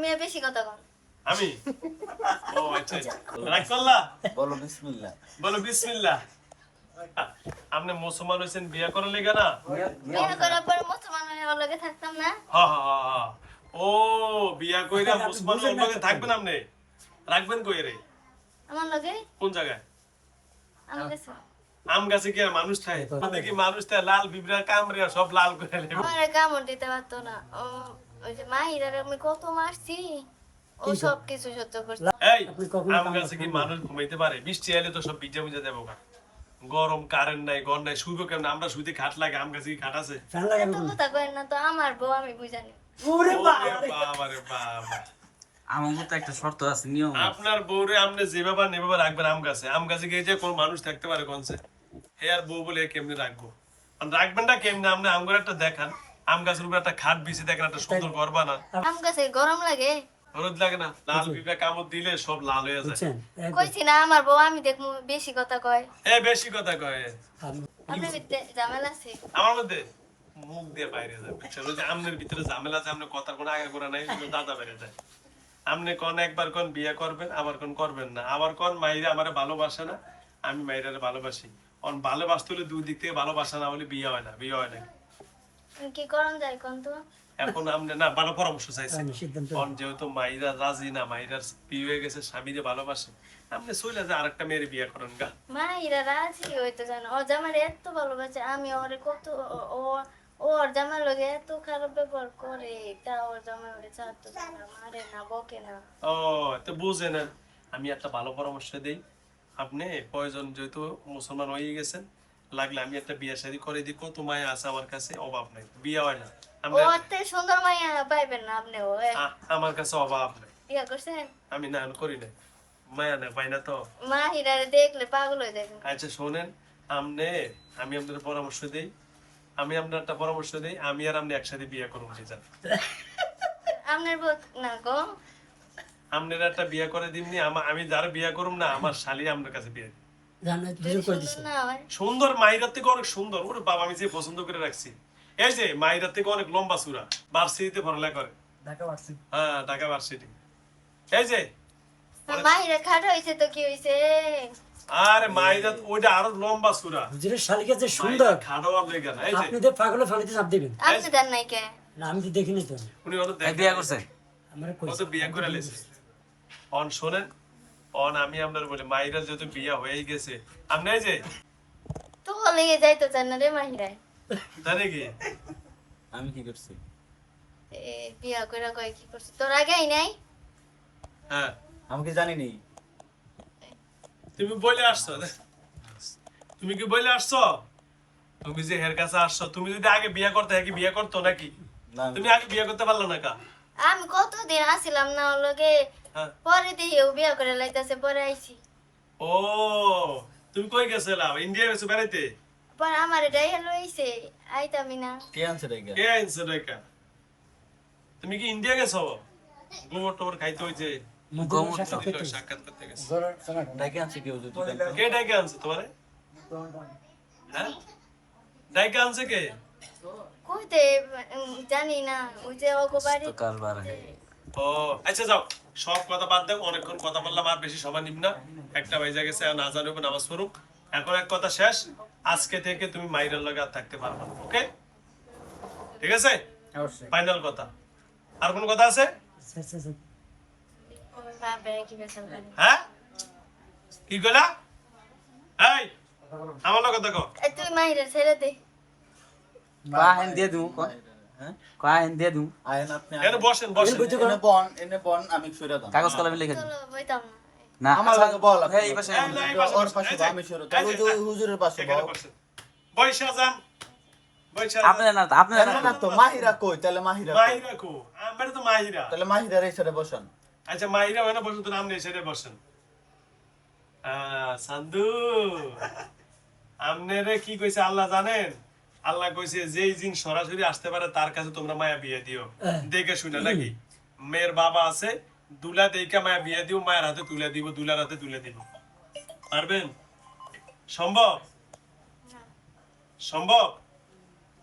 মেয়ে বেশি কথা কন। আমি ও আচ্ছা রাগ করলা বলো বিসমিল্লাহ। বলো বিসমিল্লাহ। আপনি মুসলমান হইছেন বিয়ে করার লেগে না? বিয়ে করার পর মুসলমানের লগে থাকতাম না। হ্যাঁ হ্যাঁ হ্যাঁ, হ্যাঁ। ও বিয়া কইরা মুসলমানের লগে থাকবেন আপনি? রাখবেন কই রে? আমার লগে কোন জায়গায়? আমার কাছে আম গাছে কি আর মানুষ থাকে? দেখি মানুষ থাকে লাল বিবরা কামড়িয়া সব লাল করে লেবে। আমার কামড় দিতে পারতো না। ও ওই যে মাহিরার আমি কত মারছি, ও সব কিছু সহ্য করছে। এই আম গাছে কি মানুষ ঘুমাইতে পারে? বৃষ্টি এলে তো সব ভিজে ভিজে দেবো গা। গরম কারেন্ট নাই ঘর নাই শুইবো কেমন? আমরা শুইতে খাট লাগে, আম গাছে কি খাট আছে? এত কথা কইেন না তো, আমার বউ আমি বুঝানি। ওরে বাবা রে বাবা। আমার মতো একটা শর্ত আছে, নিয়ম আছে। আপনার বউরে আপনি যেভাবে নেভাবে রাখবেন আম গাছে, আম গাছে গিয়ে যে কোন মানুষ থাকতে পারে কোনছে? হে আর বউ বলে কেমনে রাখবো? আর রাখবেন না কেমনে? আপনি আম গাছ একটা দেখান, আম গাছের উপরে একটা খাট বিছে দেখেন, একটা সুন্দর ঘর বানান। আম গাছে গরম লাগে? রোদ লাগে না? লাল পিঁপড়া কামড় দিলে সব লাল হয়ে যায়। কইছি না আমার বউ আমি দেখমু বেশি কথা কয়। এ বেশি কথা কয়। আপনার ভিতরে ঝামেলা আছে? আমার মধ্যে মুখ দিয়ে বাইরে যায়, বুঝছেন? ওই যে আমনের ভিতরে ঝামেলা আছে, আপনার কথার কোনো আগে করা নাই, ওগুলো দাদা বেড়ে যায়। আপনি কোন একবার কোন বিয়ে করবেন, আবার কোন করবেন না, আবার কোন মাইরা আমারে ভালোবাসে না, আমি মাইরারে ভালোবাসি। অন ভালোবাসতে হলে দুই দিক থেকে ভালোবাসা না হলে বিয়ে হয় না, বিয়ে হয় না। কি করন যায় কোন তো? এখন আপনি না ভালো পরামর্শ চাইছেন, অন যেহেতু মাইরা রাজি না, মাইরার বিয়ে হয়ে গেছে, স্বামীরে ভালোবাসে, আপনি চলে যে আরেকটা মেয়ের বিয়ে করেন গা। মাহিরা রাজি হইতো জানো, ও জামার এত ভালোবাসে, আমি ওরে কত ও ওর জামার লগে এত খারাপ ব্যবহার করে, তা ওর জামার লগে চাতো না, মারে না, বকে না। ও তো বুঝে না। আমি একটা ভালো পরামর্শ দেই, আপনি প্রয়োজন যেহেতু মুসলমান হয়ে গেছেন, লাগলে আমি একটা বিয়ে শাদী করে দিই। কত মায়া আছে আমার কাছে, অভাব নাই, বিয়ে হয় না। ও অতে সুন্দর মাইয়া পাইবেন না আপনি, ও আমার কাছে অভাব নাই। বিয়া করছেন? আমি না করি না, মায়া না পাই না তো। মাহিরারে দেখলে পাগল হয়ে যাবেন। আচ্ছা শোনেন, আমি আপনার পরামর্শ দেই, আমি আপনার একটা পরামর্শ দেই, আমি আর আপনি একসাথে বিয়ে করবো, যান। আপনার বউ না গো, আপনার একটা বিয়ে করে দিমনি, আমি যারা বিয়ে করুম না, আমার শালি আপনার কাছে বিয়ে দিই। যদি সুন্দর না হয়? সুন্দর মাহিরার থেকে অনেক সুন্দর। ওরে বাবা, আমি যে পছন্দ করে রাখছি, এই যে মাহিরার থেকে অনেক লম্বা চূড়া, ভার্সিটিতে পড়ালেখা করে। হ্যাঁ, ঢাকা ভার্সিটি। এই যে মাহিরা খাটো হইছে তো কি হইছে? আরে মাহিরা ওইটা আরো লম্বা চূড়া। হুজুরের শালিকা যে সুন্দর, খাড়ো আপনি কেন? এই যে আপনি তো পাগলে ফালিতে চাপ দিবেন। আপনি দেন নাই কে? না আমি তো দেখিনি তো। উনি অত এই বিয়ে করছে? আমার কত বিয়ে করে লেছে। অন শোনেন, অন আমি আপনার বলি, মাহিরার যেহেতু বিয়ে হয়েই গেছে, আপনি এই যে তো লেগে যাইতো চান না রে মাহিরায়? জানে কি আমি কি করছি? এ বিয়া কইরা কয় কি করছিস? তোর আগেই নাই? হ্যাঁ আমি কি জানি নি? তুমি বলে আসছো, তুমি কি বলে আসছো? তুমি যে হের কাছে আসছো, তুমি যদি আগে বিয়ে করতে, হ্যাঁ কি বিয়ে করতো নাকি? না, তুমি আগে বিয়ে করতে পারলো না কা? আমি কতদিন আসিলাম না ওর লগে, হ্যাঁ। পরে দিয়ে ও বিয়া করে লাইতাছে, পরে আইছি। ও তুমি কই গেছিলা? ইন্ডিয়া গেছো বেড়াইতে? পরে আমার এটাই লইছে, আইতামি না। কে আনছে রেখা? কে আনছে রেখা? তুমি কি ইন্ডিয়া গেছো? গোবর টোবর খাইতে হইছে? সাক্ষাৎ করতে গেছো? ডাকে আনছে কেউ যদি? কে ডাইকে আনছে তোমারে? হ্যাঁ, ডাইকে আনছে কে? কইতে জানি না, ওই যে ওগো বাড়ি। তো কারবার। ও আচ্ছা যাও, সব কথা বাদ দাও, অনেকক্ষণ কথা বললাম, আর বেশি সময় নিব না। একটা বাজে গেছে, আর না জানবো নামাজ পড়ুক। এখন এক কথা শেষ, আজকে থেকে তুমি মাইরের লগে আর থাকতে পারবে না, ওকে? ঠিক আছে, ফাইনাল কথা। আর কোন কথা আছে? বাপরে কি বেসাল করে। হ্যাঁ, কি কইলা? এই আমার লগে দেখো। এই তুই মাহিরা ছেড়ে দে। কাহেন দিয়ে দিমু কোন? হ্যাঁ কাহেন দিয়ে দিমু। আয়েন আপনি এখানে বসেন বসেন। এনে বন আমি সইরা দাম কাগজ কলমে লিখে দিন। চলো বইতাম না। না আমার লাগে বল আপনি। এই পাশে এই, এই পাশে ওর বসেন, পাশে এই যে, আমি সইরা এই তাহলে যে, ওই হুজুরের পাশে এখানে বল বসেন। বৈশা যান, বৈশা আপনি যান। না আপনি না তো মাহিরা কই তাহলে মাহিরা কই? মাহিরা কো? আমার তো মাহিরা। তাহলে মাহিরার এই সাইডে বসান আচ্ছা মাহিরা হয় না, বসুন তো, নাম নেই সেটা বসেন। সান্দু, আমনেরে কি কইছে আল্লাহ জানেন? আল্লাহ কইছে যেই জিন সরাসরি আসতে পারে তার কাছে তোমরা মায়া বিয়ে দিও, দেখে শুনে নাকি? মেয়ের বাবা আছে, দুলা দেখে মায়া বিয়ে দিও, মায়ের হাতে তুলে দিব, দুলার হাতে তুলে দিব। পারবেন? সম্ভব? সম্ভব?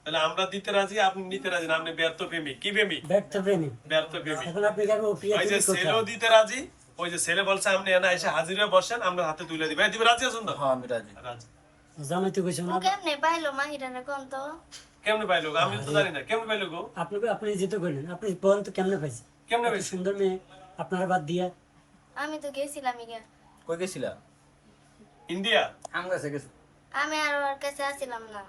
তাহলে আমরা দিতে রাজি, আপনি নিতে রাজি না, আপনি ব্যর্থ প্রেমিক। কি প্রেমিক? ব্যর্থ প্রেমিক। ব্যর্থ প্রেমিক। এখন আপনি কেন প্রিয়া ওই যে তুমি কোথায়? ছেলেও দিতে রাজি, ওই যে ছেলে বলছে আপনি এনে এসে হাজির হয়ে বসেন, আমরা হাতে তুলে দিবেন। দিবে রাজি আছেন তো? হ্যাঁ আমি রাজি। রাজি। জামাই তো কইছো ও না কেমনে পাইলো মাহিরারে কোন তো? কেমনে পাইলো গো? আমি তো জানি না কেমনে পাইলো গো। আপনি যেতে কইলেন, আপনি বলেন তো কেমনে পাইছে? কেমনে এত পাইছে? সুন্দর মেয়ে আপনারা বাদ দিয়া। আমি তো গেছিলাম ইগা। কই গেছিলা? ইন্ডিয়া। আম গাছে গেছে। আমি আর ওর কাছে আসছিলাম না।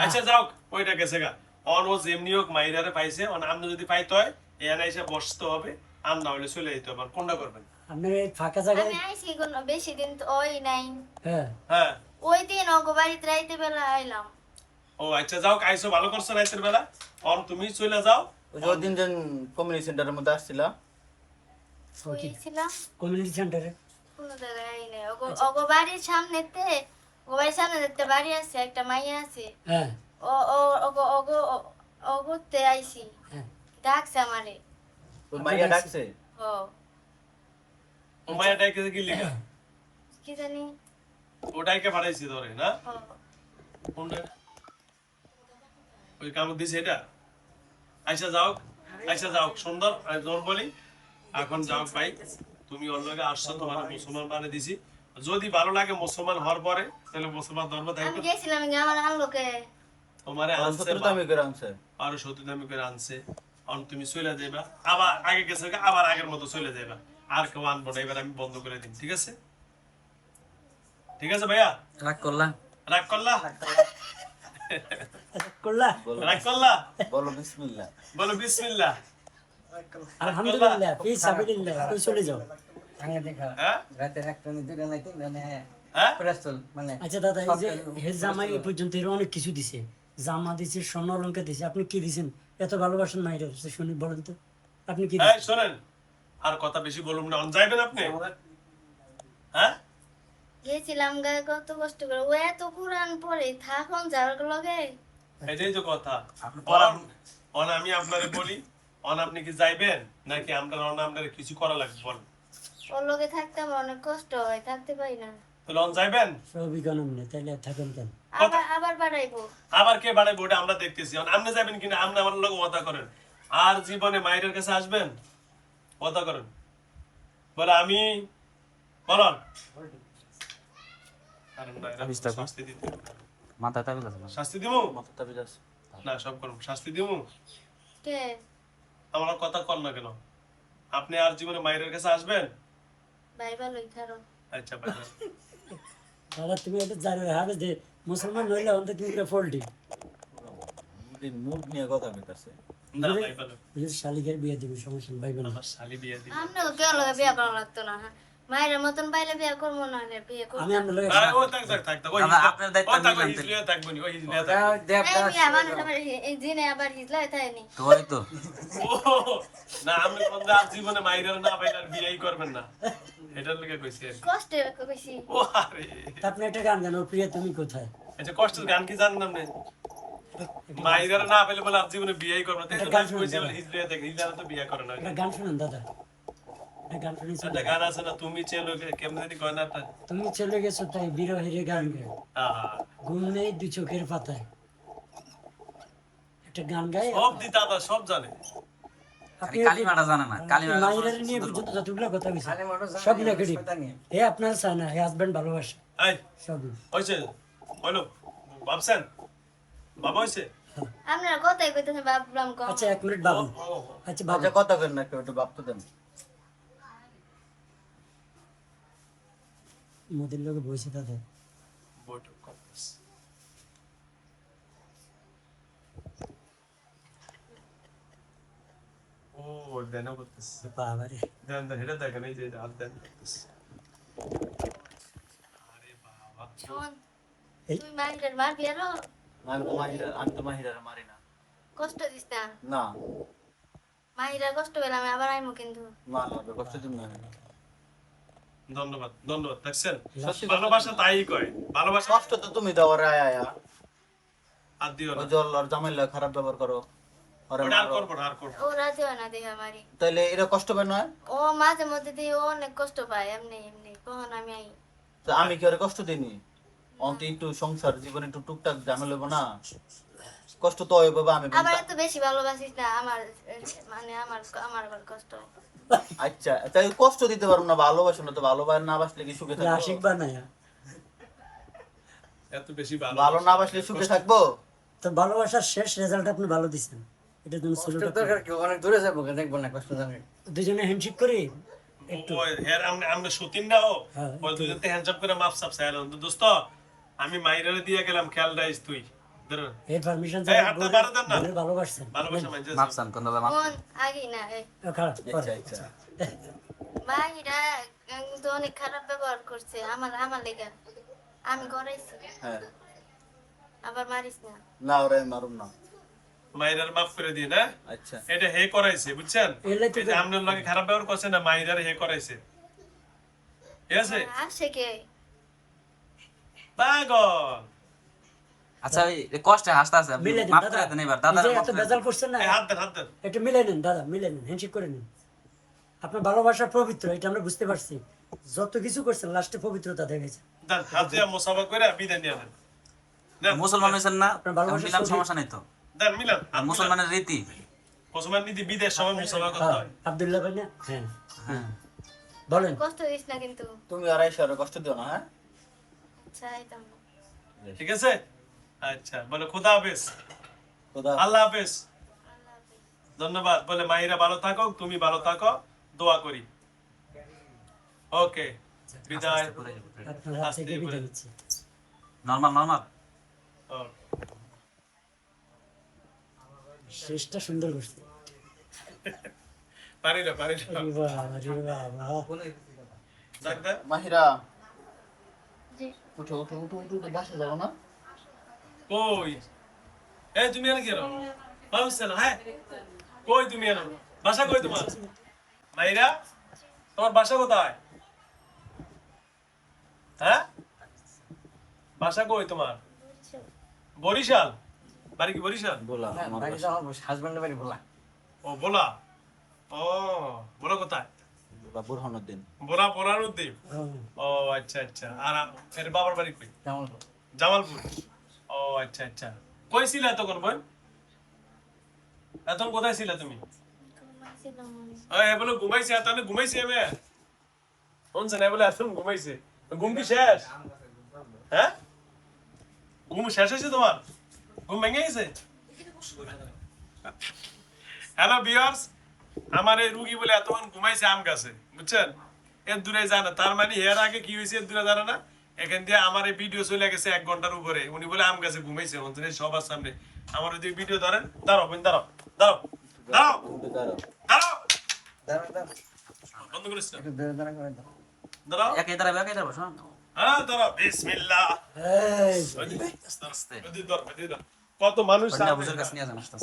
আচ্ছা যাও, ওইটা গেছে গা। অন ও যেমনি হোক মাইরারে পাইছে, অন আপনি যদি পাইতে হয় এখানে এসে বসতে হবে, আর না হলে চলে যেতে হবে। আর কোনটা করবেন? আপনার এই ফাঁকা জায়গায় আমি আইছি কোন বেশি দিন তো ওই নাই। হ্যাঁ হ্যাঁ। ওই দিন ওগো বাড়িতে রাইতে বেলা আইলাম। ও আচ্ছা যাও, আইসো ভালো করছো রাতের বেলা। অন তুমি চলে যাও। ওই যে ওই দিন যেন কমিউনিটি সেন্টারের মধ্যে আসছিলা, হইছিলাম কমিউনিটি সেন্টারে। কোন জায়গায় আই নাই। ওগো বাড়ির সামনেতে, ওগো বাড়ির সামনে দেখতে বাড়ি আছে, একটা মাইয়া আছে। হ্যাঁ ও ও ওগো ওগো ওগোতে আইছি। হ্যাঁ ডাকছে আমারে। ওই মাইয়া ডাকছে। ও ও মায়াটাই কে কি লিখা? কি জানি। ওটাইকে পাঠাইছি ধরে না? ও কোনটা? ওই কামড় দিছে এটা? আচ্ছা যাও, আচ্ছা যাও, সুন্দর। আমি জোর বলি এখন যাও ভাই, তুমি ওর লগে আসছো, তোমার মুসলমান বানিয়ে দিছি। যদি ভালো লাগে মুসলমান হওয়ার পরে, তাহলে মুসলমান ধর্ম আমি থাকবে। গেছিলাম ইগা আমার আনলোকে। তোমারে আনছে, সত্যি আমি করে আনছে। আরো সত্যি দামি করে আনছে। অন তুমি চলে যাইবা, আবার আগে গেছে আবার আগের মতো চলে যাইবা। আর কেউ আনবো না, এবার আমি বন্ধ করে দিন। ঠিক আছে? ঠিক আছে ভাইয়া? রাগ করলাম। রাগ করলা? করলা রাগ করলা? বলো বিসমিল্লাহ। বলো বিসমিল্লাহ। আলহামদুলিল্লাহ ফি সাবিলিল্লাহ তুই চলে যাও। আগে দেখা হ্যাঁ? রাতে একটা নি দুটো নাই তিনটা নেই। হ্যাঁ? প্রেস্তল মানে আচ্ছা দাদা এই যে হে জামাই এই পর্যন্ত এর অনেক কিছু দিছে, জামা দিছে, স্বর্ণ অলংকার দিছে, আপনি কি দিছেন? এত ভালোবাসেন মাইরে শুনি বলেন তো আপনি কি এই দিছেন? শোনেন, আর কথা বেশি বলুন না। অন যাইবেন আপনি? হ্যাঁ? গেছিলাম গায়ে কত কষ্ট করে। ও এত পুরান পরে থাকুন যার লগে। এটাই তো কথা। আপনি অন আমি আপনারে বলি, অন আপনি কি যাইবেন নাকি আমরা অন আপনারে কিছু করা লাগবে বল? ওর লগে থাকতে আমার অনেক কষ্ট হয়, থাকতে পারি না। তাহলে অন যাইবেন? সব ইকোনমি নেই তাইলে আর থাকেন কেন? আবার আবার বাড়াইবো। আবার কে বাড়াইবো ওটা আমরা দেখতেছি। অন আপনি যাবেন কিনা আপনি আমার লোক ওয়াদা করেন। আর জীবনে মায়ের কাছে আসবেন? ওয়াদা করেন। বলে আমি বলুন। কারণ না, এরা আবিষ্কার কর। শাস্তি দিতে হবে। মাথা তাবিজ আছে। শাস্তি দিমু? মাথা তাবিজ আছে। না সব করুন, শাস্তি দিমু। কে? আমার কথা কর না কেন? আপনি আর জীবনে মায়ের কাছে আসবেন? ভাই ভালোই খারো। আচ্ছা ভাই। দাদা তুমি এটা জানো হবে যে মুসলমান নইলে অন্তত তুমি একটা ফোল্টি মুখ নিয়ে কথা কইতাছে। না ভাই ভালো। শালিকের বিয়ে দিবি সমস্যা নেই, ভাই বোন। আমার শালি বিয়ে দিবে। আমরাও কেউ লগে বিয়া করা লাগতো না। মায়ের মতন পাইলে বিয়া করবো না হলে বিয়ে করবো। আমি আপনার লগে ও থাক থাক থাক থাক। ওই আবার আপনার দায়িত্ব ও থাক, ওই নিলাম তো। হিজলিয়া থাকবো নি, ওই হিজলিয়া থাকবো। দেব এই বিয়া মানুষ আবার এই দিনে আবার হিজলাই থাইনি। তো ওই তো ও না, আপনি কোন আর জীবনে মাইরার না পাইলে আর বিয়েই করবেন না। এটার লেগে কইছি আর কি। কষ্ট বেশি। ও আরে তা আপনি একটা গান জানো প্রিয়া তুমি কোথায়? আচ্ছা, কষ্টের গান কি জানেন আপনি? মাইরার না পাইলে বলে আর জীবনে বিয়েই করবেন না। তাই তো আমি কইছি বলে হিজলিয়া থাক, হিজলিয়া তো বিয়ে করে না। একটা গান শুনুন দাদা, একটা গান শুনি। একটা গান আছে না, তুমি চেলো কেমনে জানি কয় না একটা? তুমি চলে গেছো তাই বিরহের গান গায়, আহা, ঘুম নেই দুই চোখের পাতায়। একটা গান গায় সব দিতা দা সব জানে। আপনি কালিমাটা জানে না। কালিমাটা মাইরার নিয়ে যত যতগুলো কথা বলছেন সব নেগেটিভ। হে আপনার চায় না, হে হাজবেন্ড ভালোবাসে এই সব। হইছে বলো, ভাবছেন বাবা হইছে? আপনারা কথাই কইতেছেন ভাবলাম কম। আচ্ছা 1 মিনিট বাবু। আচ্ছা বাবু আচ্ছা কথা কেন না একটু ভাবতে দেন। মোদির লোকে বসে তাদের বইটা কমপ্লিট। ও দেন করতেছে, বাবারে দেন দেন এটা দেখেন, এই যে হাত দেন করতেছে। আরে বাবা, শোন, এই তুই মাইন্ডের মারবি আরো? আমি তো মাহিরার মারি না। কষ্ট দিস না। না মাহিরা কষ্ট পেলে আমি আবার আইমু কিন্তু। না না কষ্ট দিন না। ধন্যবাদ ধন্যবাদ। দেখছেন সত্যি ভালোবাসা তাই কয়, ভালোবাসা কষ্ট তো তুমি দাও রে আয়া। আর দিও না। ওই জল আর জামাইলা খারাপ ব্যবহার করো। আরে ওটা আর মারো। করবো না, আর করবো না। ও রাজি হয় না দেখা মারি। তাইলে এটা কষ্ট পায় না? ও মাঝে মধ্যে দিয়ে ও অনেক কষ্ট পায় এমনি এমনি, কখন আমি আই। তো আমি কি ওরে কষ্ট দিইনি? অন্ত একটু সংসার জীবনে একটু টুকটাক ঝামেলা হইবো না? কষ্ট তো হয় বাবা আমি আবার এত বেশি ভালোবাসিস না, আমার মানে আমার আবার কষ্ট হয়। আচ্ছা তাই কষ্ট দিতে পারবো না, ভালোবাসো না তো, ভালোবাসা না বাসলে কি সুখে থাকবো? আশিক বানায় এত বেশি ভালো ভালো না বাসলে সুখে থাকবো? তো ভালোবাসার শেষ রেজাল্ট আপনি ভালো দিচ্ছেন, এটা তুমি কষ্টের দরকার কি, অনেক দূরে যাবো দেখবো না কষ্ট জানি। দুজনে হ্যান্ডশেক করি ওই হের আমরা সতীন না ও হ্যাঁ, ওই দুজনতে হ্যান্ডসাপ করে মাপ সাপ চাইলাম তো দোস্ত আমি মাইরারে দিয়ে গেলাম খেয়াল রাইস তুই ধর এর পারমিশন এই হাতটা বাড়া দেন না ভালোবাসছেন ভালোবাসা মানছে মাপসান কোন দাদা মাপ মন আগে না খারাপ আচ্ছা আচ্ছা ভাইরা তো অনেক খারাপ ব্যবহার করছে আমার লেগে, আমি করাইছি, হ্যাঁ আবার মারিস না। না ওরে আমি মারুম না। মাইরার মাফ করে দিয়ে না আচ্ছা এটা হে করাইছে বুঝছেন এলাই তো এই যে আপনার লগে খারাপ ব্যবহার করছে না মাইরার হে করাইছে ঠিক আছে আসে কে পাগল আচ্ছা এই কষ্টে হাসতে আছে মিলে দেন মাফ দাদা, করে দেন এবার এই দাদা যে এত বেজাল করছেন না, এই হাত দেন হাত দেন একটু মিলে নেন দাদা, মিলে নেন, হ্যান্ডশেক করে নেন। আপনার ভালোবাসা পবিত্র, এটা আমরা বুঝতে পারছি, যত কিছু করছেন লাস্টে পবিত্রতা দেখেছে। দেন হাত দিয়ে মোসাফা করে বিদায় নিয়ে দেন দেন মুসলমান হয়েছেন না, আপনার ভালোবাসা মিলাম সঠিক। সমস্যা নেই তো, দেন মিলান আর মুসলমানের রীতি। মুসলমান নীতি বিদেশ সময় মোসাফা করতে হ্যাঁ, হয় আব্দুল্লাহ ভাই না, হ্যাঁ হ্যাঁ বলেন। কষ্ট দিস না কিন্তু, তুমি আর আইসা ওরে কষ্ট দিও না, হ্যাঁ চাইতাম না। ঠিক আছে আচ্ছা বলে খোদা হাফেজ খোদা আল্লাহ হাফেজ ধন্যবাদ বলে মাহিরা ভালো থাকো তুমি ভালো থাকো দোয়া করি ওকে বিদায় আপনার হাত থেকে বিদায় নিচ্ছি। Normal normal Okay. শেষটা সুন্দর করছে। পারি না আরে বাবা, আরে বাবা। ডাক্তার মাহিরা জি উঠো উঠো উঠো উঠো উঠো, বাসা যাবো না? কই এ তুমি এনে কি রো বাবুসালা হ্যাঁ কই তুমি এনে বাসা কই তোমার মাইরা তোমার বাসা কোথায় হ্যাঁ বাসা কই তোমার বরিশাল বাড়ি কি বরিশাল বলা আমার হাজবেন্ডের বাড়ি বলা ও বলা ও বলা কোথায় বাবা বুরহানুদ্দিন। বলা পড়ার উদ্দীপ হ্যাঁ, ও আচ্ছা আচ্ছা আর এর বাবার বাড়ি কই কেমন জামালপুর ও আচ্ছা আচ্ছা কই ছিলা তখন বোন এখন কোথায় ছিলা তুমি ঘুমাইছিলাম মনে এ বলে ঘুমাইছে তাহলে ঘুমাইছে এবে শুনছে না বলে এখন ঘুমাইছে ঘুম কি শেষ হ্যাঁ ঘুম শেষ হয়েছে তোমার ঘুম ভেঙে গেছে হ্যালো ভিউয়ার্স আমার এই রুগী বলে এতক্ষণ ঘুমাইছে আম গাছে বুঝছেন এর দূরে জানে তার মানে এর আগে কি হয়েছে এর দূরে জানে না এখান দিয়ে আমার এই ভিডিও চলে গেছে 1 ঘন্টার উপরে উনি বলে আম গাছে ঘুমাইছে অন্তরে সবার সামনে আমার যদি ভিডিও ধরেন দাঁড়াও বোন দাঁড়াও দাঁড়াও দাঁড়াও দাঁড়াও বন্ধ করিস না দাঁড়াও একে দাঁড়াবে শোন হ্যাঁ দাঁড়াও বিসমিল্লাহ এই, আস্তে এদিকে ধর, এদিকে ধর। কত মানুষ অন্য সামনে। বুঝের কাছে নিয়ে যান আস্তে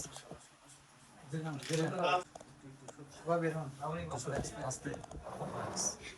আস্তে আস্তে